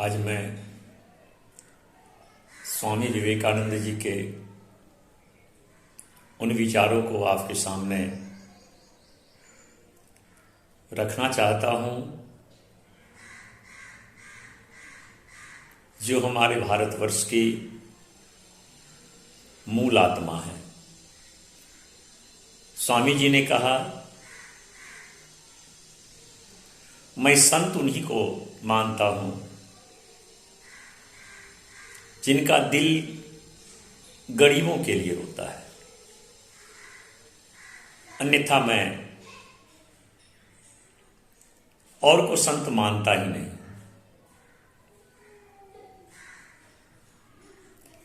आज मैं स्वामी विवेकानंद जी के उन विचारों को आपके सामने रखना चाहता हूं जो हमारे भारतवर्ष की मूल आत्मा है। स्वामी जी ने कहा, मैं संत उन्हीं को मानता हूं जिनका दिल गरीबों के लिए रोता है, अन्यथा मैं और को संत मानता ही नहीं।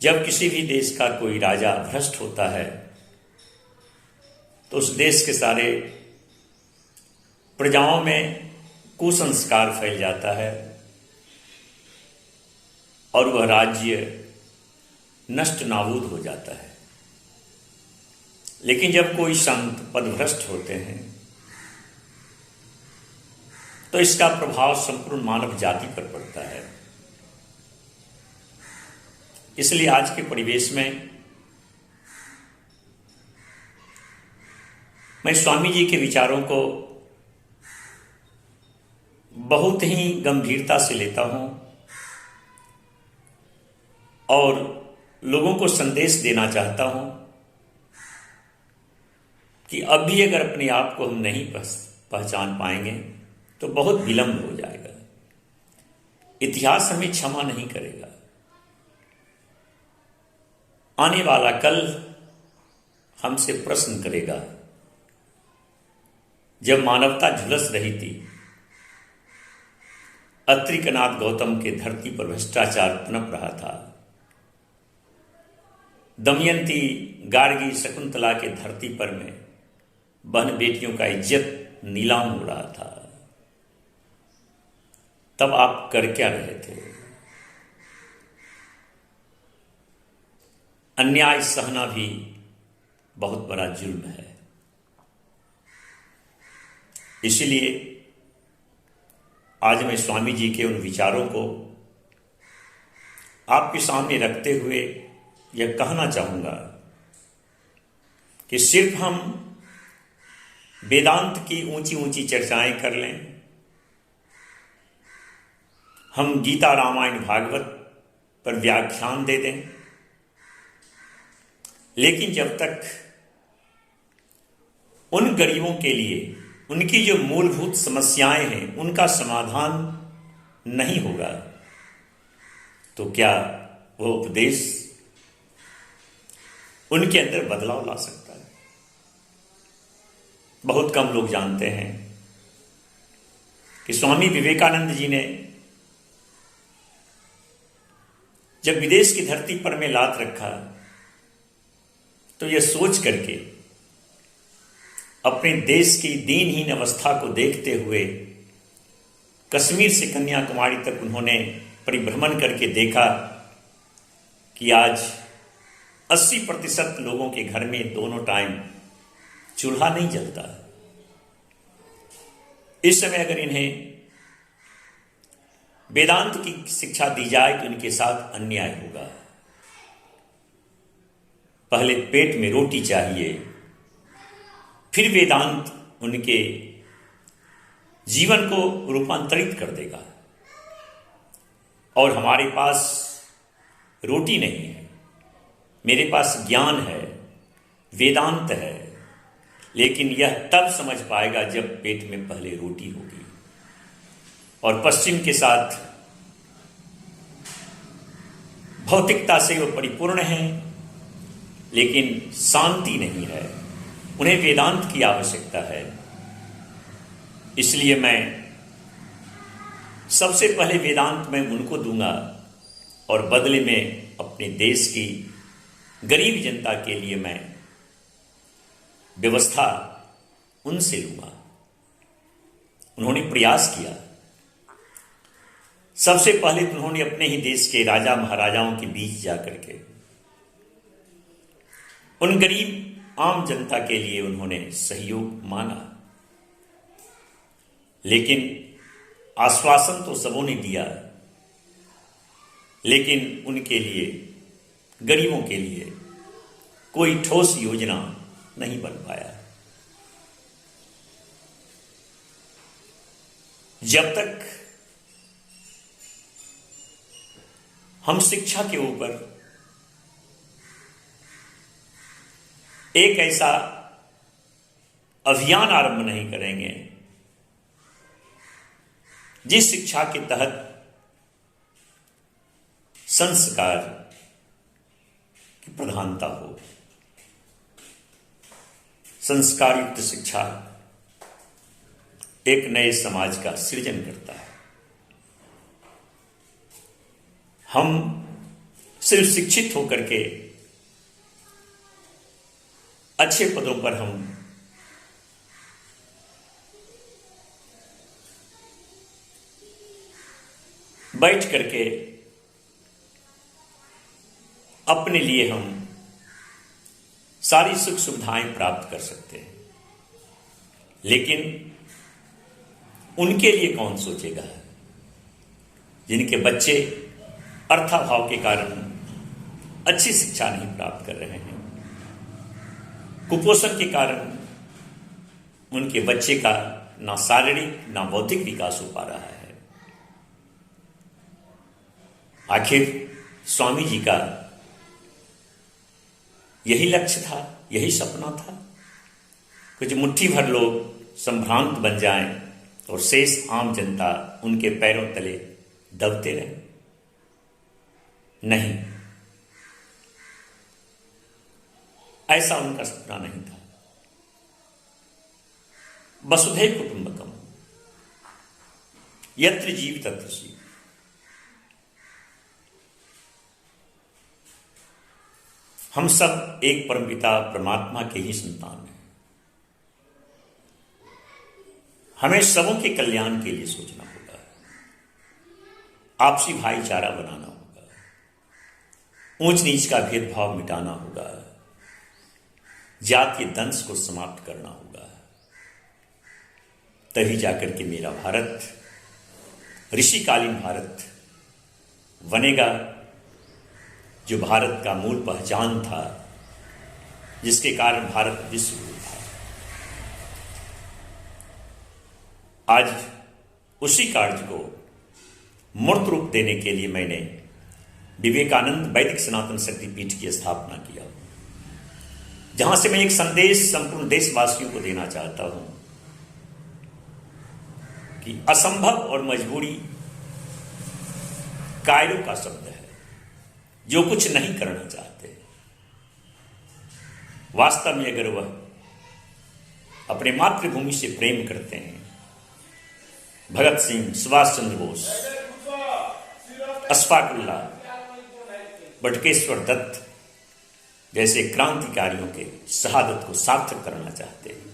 जब किसी भी देश का कोई राजा भ्रष्ट होता है तो उस देश के सारे प्रजाओं में कुसंस्कार फैल जाता है और वह राज्य नष्ट नाबूद हो जाता है। लेकिन जब कोई संत पदभ्रष्ट होते हैं तो इसका प्रभाव संपूर्ण मानव जाति पर पड़ता है। इसलिए आज के परिवेश में मैं स्वामी जी के विचारों को बहुत ही गंभीरता से लेता हूं और लोगों को संदेश देना चाहता हूं कि अब भी अगर अपने आप को हम नहीं पहचान पाएंगे तो बहुत विलंब हो जाएगा। इतिहास हमें क्षमा नहीं करेगा। आने वाला कल हमसे प्रश्न करेगा। जब मानवता झुलस रही थी, अत्रिकनाथ गौतम के धरती पर भ्रष्टाचार पनप रहा था, दमयंती गार्गी शकुंतला के धरती पर में बहन बेटियों का इज्जत नीलाम हो रहा था, तब आप कर क्या रहे थे? अन्याय सहना भी बहुत बड़ा जुल्म है। इसलिए आज मैं स्वामी जी के उन विचारों को आपके सामने रखते हुए यह कहना चाहूंगा कि सिर्फ हम वेदांत की ऊंची ऊंची चर्चाएं कर लें, हम गीता रामायण भागवत पर व्याख्यान दे दें, लेकिन जब तक उन गरीबों के लिए उनकी जो मूलभूत समस्याएं हैं उनका समाधान नहीं होगा तो क्या वो उपदेश उनके अंदर बदलाव ला सकता है? बहुत कम लोग जानते हैं कि स्वामी विवेकानंद जी ने जब विदेश की धरती पर में लात रखा तो यह सोच करके अपने देश की दीनहीन अवस्था को देखते हुए कश्मीर से कन्याकुमारी तक उन्होंने परिभ्रमण करके देखा कि आज 80% लोगों के घर में दोनों टाइम चूल्हा नहीं जलता। इस समय अगर इन्हें वेदांत की शिक्षा दी जाए तो इनके साथ अन्याय होगा। पहले पेट में रोटी चाहिए, फिर वेदांत उनके जीवन को रूपांतरित कर देगा। और हमारे पास रोटी नहीं है, मेरे पास ज्ञान है, वेदांत है, लेकिन यह तब समझ पाएगा जब पेट में पहले रोटी होगी। और पश्चिम के साथ भौतिकता से वो परिपूर्ण है, लेकिन शांति नहीं है। उन्हें वेदांत की आवश्यकता है। इसलिए मैं सबसे पहले वेदांत मैं उनको दूंगा और बदले में अपने देश की गरीब जनता के लिए मैं व्यवस्था उनसे लूंगा। उन्होंने प्रयास किया। सबसे पहले तो उन्होंने अपने ही देश के राजा महाराजाओं के बीच जाकर के उन गरीब आम जनता के लिए उन्होंने सहयोग मांगा, लेकिन आश्वासन तो सबों ने दिया लेकिन उनके लिए, गरीबों के लिए कोई ठोस योजना नहीं बन पाया। जब तक हम शिक्षा के ऊपर एक ऐसा अभियान आरंभ नहीं करेंगे जिस शिक्षा के तहत संस्कार की प्रधानता हो, संस्कार युक्त शिक्षा एक नए समाज का सृजन करता है। हम सिर्फ शिक्षित होकर के अच्छे पदों पर हम बैठ करके अपने लिए हम सारी सुख सुविधाएं प्राप्त कर सकते हैं, लेकिन उनके लिए कौन सोचेगा जिनके बच्चे अर्थाभाव के कारण अच्छी शिक्षा नहीं प्राप्त कर रहे हैं, कुपोषण के कारण उनके बच्चे का ना शारीरिक ना बौद्धिक विकास हो पा रहा है। आखिर स्वामी जी का यही लक्ष्य था, यही सपना था, कुछ मुट्ठी भर लोग संभ्रांत बन जाएं और शेष आम जनता उनके पैरों तले दबते रहे। नहीं, ऐसा उनका सपना नहीं था। वसुधैव कुटुंबकम, यत्र जीव तत्र शिव। हम सब एक परमपिता परमात्मा के ही संतान हैं। हमें सबों के कल्याण के लिए सोचना होगा, आपसी भाईचारा बनाना होगा, ऊंच नीच का भेदभाव मिटाना होगा, जातीय दंश को समाप्त करना होगा। तभी जाकर के मेरा भारत ऋषिकालीन भारत बनेगा, जो भारत का मूल पहचान था, जिसके कारण भारत विश्व गुरु था। आज उसी कार्य को मूर्त रूप देने के लिए मैंने विवेकानंद वैदिक सनातन शक्ति पीठ की स्थापना किया, जहां से मैं एक संदेश संपूर्ण देशवासियों को देना चाहता हूं कि असंभव और मजबूरी कायरों का शब्द है, जो कुछ नहीं करना चाहते। वास्तव में अगर वह अपने मातृभूमि से प्रेम करते हैं, भगत सिंह, सुभाष चंद्र बोस, अशफाक उल्लाह, बटुकेश्वर दत्त जैसे क्रांतिकारियों के शहादत को सार्थक करना चाहते हैं,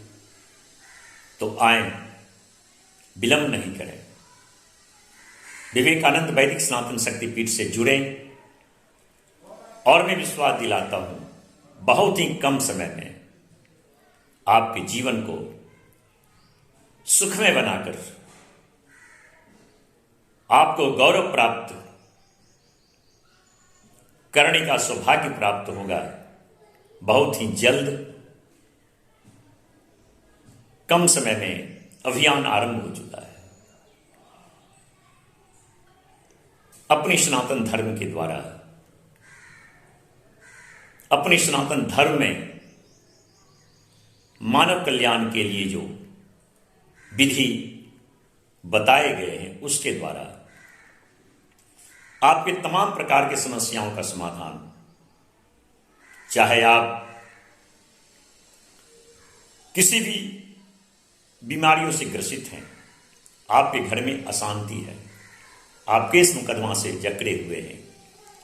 तो आए, विलंब नहीं करें, विवेकानंद वैदिक सनातन शक्ति पीठ से जुड़ें। और मैं विश्वास दिलाता हूं, बहुत ही कम समय में आपके जीवन को सुखमय बनाकर आपको गौरव प्राप्त करने का सौभाग्य प्राप्त होगा। बहुत ही जल्द, कम समय में अभियान आरंभ हो चुका है। अपने सनातन धर्म के द्वारा, अपने सनातन धर्म में मानव कल्याण के लिए जो विधि बताए गए हैं, उसके द्वारा आपके तमाम प्रकार की समस्याओं का समाधान, चाहे आप किसी भी बीमारियों से ग्रसित हैं, आपके घर में अशांति है, आप केस मुकदमा से जकड़े हुए हैं,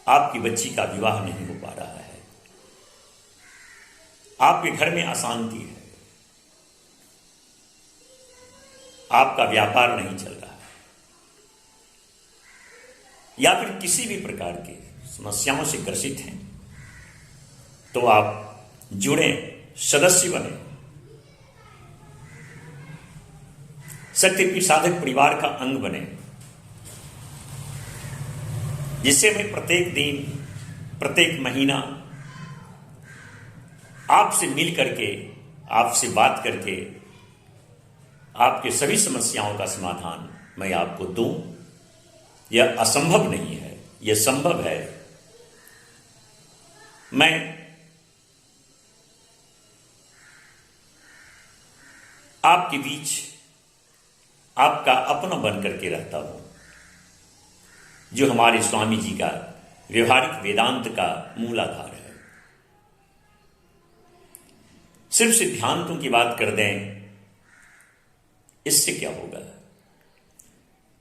आपकी बच्ची का विवाह नहीं हो पा रहा है, आपके घर में अशांति है, आपका व्यापार नहीं चल रहा है, या फिर किसी भी प्रकार की समस्याओं से ग्रसित हैं, तो आप जुड़ें, सदस्य बने, शक्तिपीठ साधक परिवार का अंग बने। जिससे मैं प्रत्येक दिन, प्रत्येक महीना आपसे मिल करके, आपसे बात करके आपके सभी समस्याओं का समाधान मैं आपको दूं। यह असंभव नहीं है, यह संभव है। मैं आपके बीच आपका अपना बन करके रहता हूं, जो हमारे स्वामी जी का व्यवहारिक वेदांत का मूलाधार है। सिर्फ सिद्धांतों की बात कर दें, इससे क्या होगा?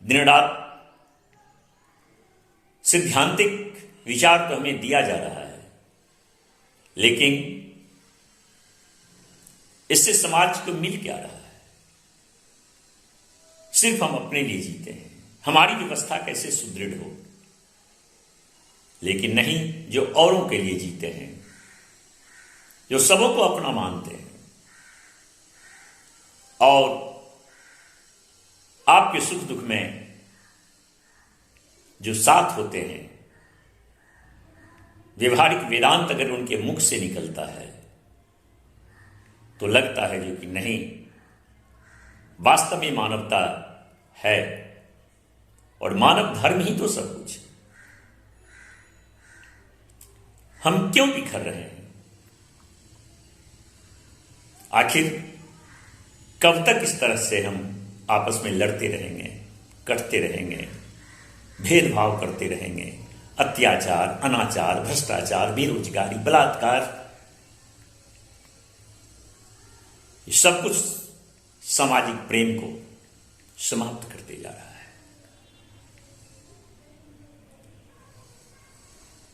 दिन रात सिद्धांतिक विचार तो हमें दिया जा रहा है, लेकिन इससे समाज को मिल क्या रहा है? सिर्फ हम अपने लिए जीते हैं, हमारी व्यवस्था कैसे सुदृढ़ हो, लेकिन नहीं जो औरों के लिए जीते हैं, जो सबों को अपना मानते हैं और आपके सुख दुख में जो साथ होते हैं। व्यवहारिक वेदांत अगर उनके मुख से निकलता है तो लगता है जो कि नहीं, वास्तव में मानवता है और मानव धर्म ही तो सब कुछ। हम क्यों बिखर रहे हैं? आखिर कब तक इस तरह से हम आपस में लड़ते रहेंगे, कटते रहेंगे, भेदभाव करते रहेंगे? अत्याचार, अनाचार, भ्रष्टाचार, बेरोजगारी, बलात्कार, ये सब कुछ सामाजिक प्रेम को समाप्त करते जा रहा है।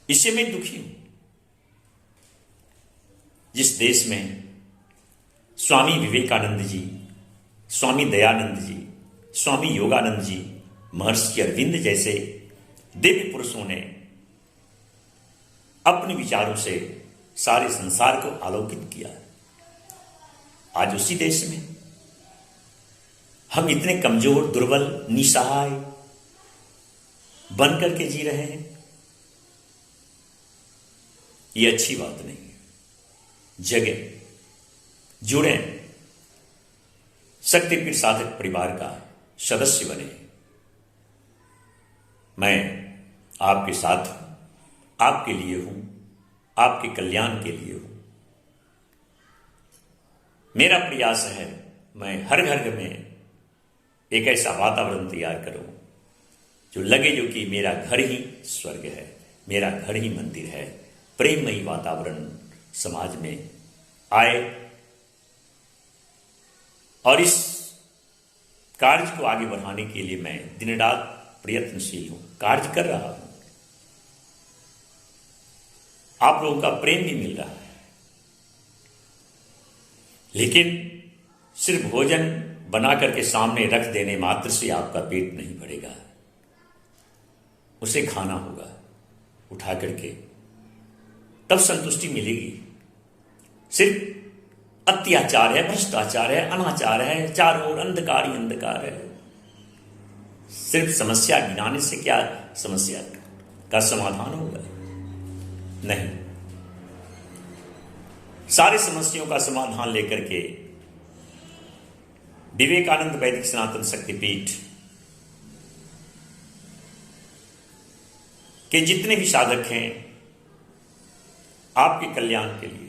इससे मैं दुखी हूं। जिस देश में स्वामी विवेकानंद जी, स्वामी दयानंद जी, स्वामी योगानंद जी, महर्षि अरविंद जैसे दिव्य पुरुषों ने अपने विचारों से सारे संसार को आलोकित किया, आज उसी देश में हम इतने कमजोर, दुर्बल, निसहाय बन करके जी रहे हैं। ये अच्छी बात नहीं है। जगे, जुड़े, शक्तिपीठ साधक परिवार का सदस्य बने। मैं आपके साथ हूं, आपके लिए हूं, आपके कल्याण के लिए हूं। मेरा प्रयास है मैं हर घर में एक ऐसा वातावरण तैयार करूं जो लगे जो कि मेरा घर ही स्वर्ग है, मेरा घर ही मंदिर है। प्रेममयी वातावरण समाज में आए और इस कार्य को आगे बढ़ाने के लिए मैं दिन रात प्रयत्नशील हूं, कार्य कर रहा हूं। आप लोगों का प्रेम भी मिल रहा है, लेकिन सिर्फ भोजन बना करके सामने रख देने मात्र से आपका पेट नहीं भरेगा। उसे खाना होगा उठा करके, तब संतुष्टि मिलेगी। सिर्फ अत्याचार है, भ्रष्टाचार है, अनाचार है, चारों ओर अंधकार ही अंधकार है। सिर्फ समस्या गिनाने से क्या समस्या का समाधान होगा? नहीं। सारी समस्याओं का समाधान लेकर के विवेकानंद वैदिक सनातन शक्तिपीठ के जितने भी साधक हैं आपके कल्याण के लिए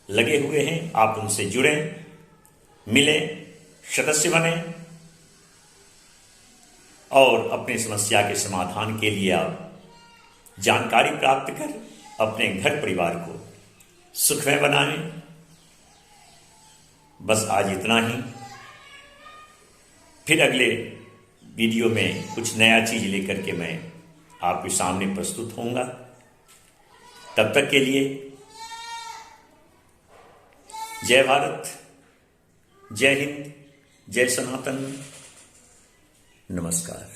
लगे हुए हैं। आप उनसे जुड़े, मिले, सदस्य बने और अपनी समस्या के समाधान के लिए आप जानकारी प्राप्त कर अपने घर परिवार को सुखमय बनाएं। बस आज इतना ही। फिर अगले वीडियो में कुछ नया चीज लेकर के मैं आपके सामने प्रस्तुत होऊंगा। तब तक के लिए जय भारत, जय हिंद, जय सनातन, नमस्कार।